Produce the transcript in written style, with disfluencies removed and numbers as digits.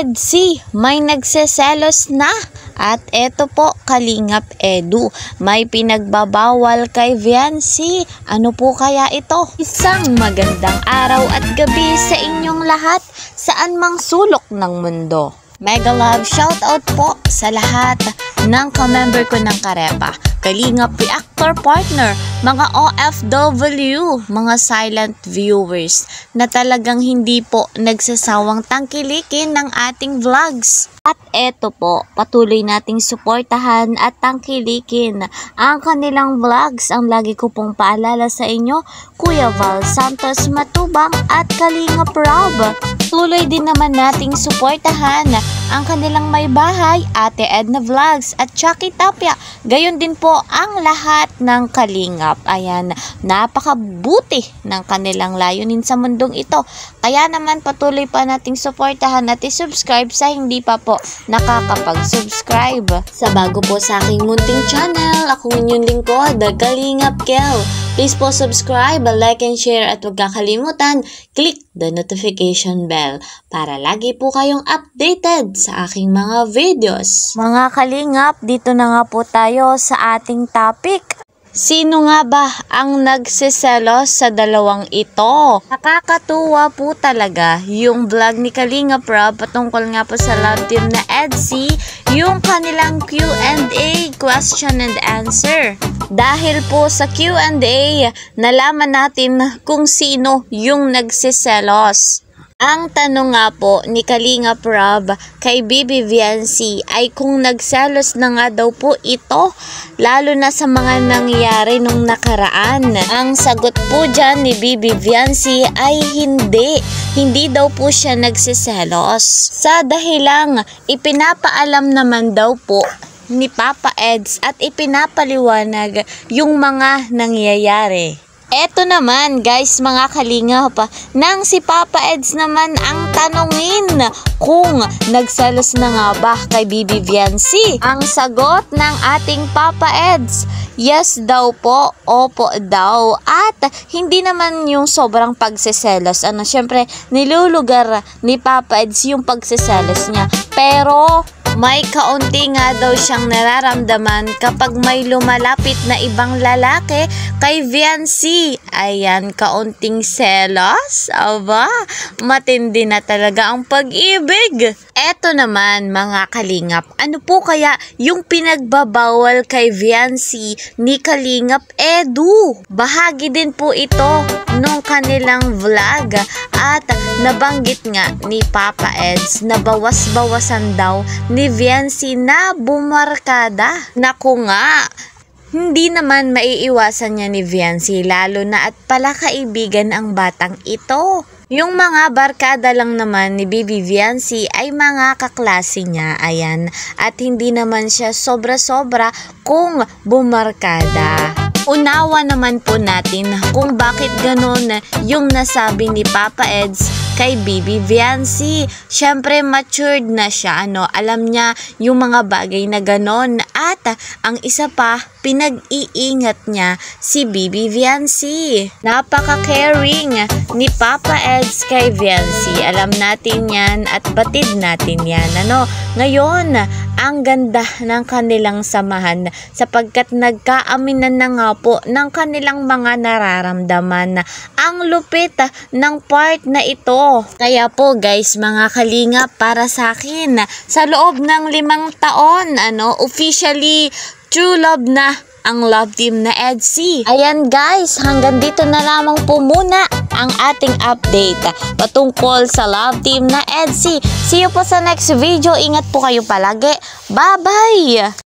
EDSI, may nagseselos na. At eto po, Kalingap Edu, may pinagbabawal kay Viancy. Ano po kaya ito? Isang magandang araw at gabi sa inyong lahat, saan mang sulok ng mundo. Mega love shoutout po sa lahat ng ka-member ko ng Karepa, Kalingap Reactor Partner, mga OFW, mga silent viewers na talagang hindi po nagsasawang tangkilikin ng ating vlogs. At eto po, patuloy nating suportahan at tangkilikin ang kanilang vlogs. Ang lagi ko pong paalala sa inyo, Kuya Val Santos Matubang at Kalingap Rob. Tuloy din naman nating suportahan ang kanilang may bahay, Ate Edna Vlogs at Chucky Tapia. Gayon din po ang lahat ng Kalingap. Ayan, napakabuti ng kanilang layunin sa mundong ito. Kaya naman patuloy pa nating suportahan at i-subscribe sa hindi pa po nakakapag-subscribe. Sa bago po sa aking munting channel, ako inyong lingkod, Kalingap Kel. Please po subscribe, like and share at huwag kakalimutan, click the notification bell para lagi po kayong updated sa aking mga videos. Mga Kalingap, dito na nga po tayo sa ating topic. Sino nga ba ang nagsiselos sa dalawang ito? Nakakatuwa po talaga yung vlog ni Kalingap Rob patungkol nga po sa love team na EDSI, yung kanilang Q&A, question and answer. Dahil po sa Q&A, nalaman natin kung sino yung nagsiselos. Ang tanong nga po ni Kalingap Rob kay Bibi Viancy ay kung nagselos na nga daw po ito, lalo na sa mga nangyari nung nakaraan. Ang sagot po dyan ni Bibi Viancy ay hindi. Hindi daw po siya nagsiselos. Sa dahilang ipinapaalam naman daw po ni Papa Eds at ipinapaliwanag yung mga nangyayari. Eto naman guys, mga Kalingap, nang si Papa Eds naman ang tanungin kung nagselos na nga ba kay Bibi Viancy. Ang sagot ng ating Papa Eds, yes daw po, opo daw. At hindi naman yung sobrang pagseselos. Syempre, nilulugar ni Papa Eds yung pagseselos niya. Pero may kaunti nga daw siyang nararamdaman kapag may lumalapit na ibang lalaki kay Viancy. Ayan, kaunting selos. Aba, matindi na talaga ang pag-ibig. Eto naman mga Kalingap, ano po kaya yung pinagbabawal kay Viancy ni Kalingap Edu? Bahagi din po ito nung kanilang vlog at nabanggit nga ni Papa Eds na bawas-bawasan daw ni Viancy na bumarkada. Naku nga, hindi naman maiiwasan niya ni Viancy, lalo na at pala kaibigan ang batang ito. Yung mga barkada lang naman ni Bibi Viancy ay mga kaklase niya, ayan. At hindi naman siya sobra-sobra kung bumarkada. Unawa naman po natin kung bakit ganon yung nasabi ni Papa Eds kay Bibi Viancy. Syempre matured na siya, alam niya yung mga bagay na ganon. At ang isa pa, pinag-iingat niya si Bibi Viancy. Napaka-caring ni Papa Eds kay Viancy. Alam natin yan at batid natin yan. Ngayon, ang ganda ng kanilang samahan sapagkat nagkaaminan na nga po ng kanilang mga nararamdaman. Ang lupit ng part na ito. Kaya po guys, mga Kalingap, para sa akin, sa loob ng 5 taon, officially true love na ang love team na EDSI. Ayan guys, hanggang dito na lamang po muna ang ating update patungkol sa love team na EDSI. See you po sa next video. Ingat po kayo palagi. Bye-bye!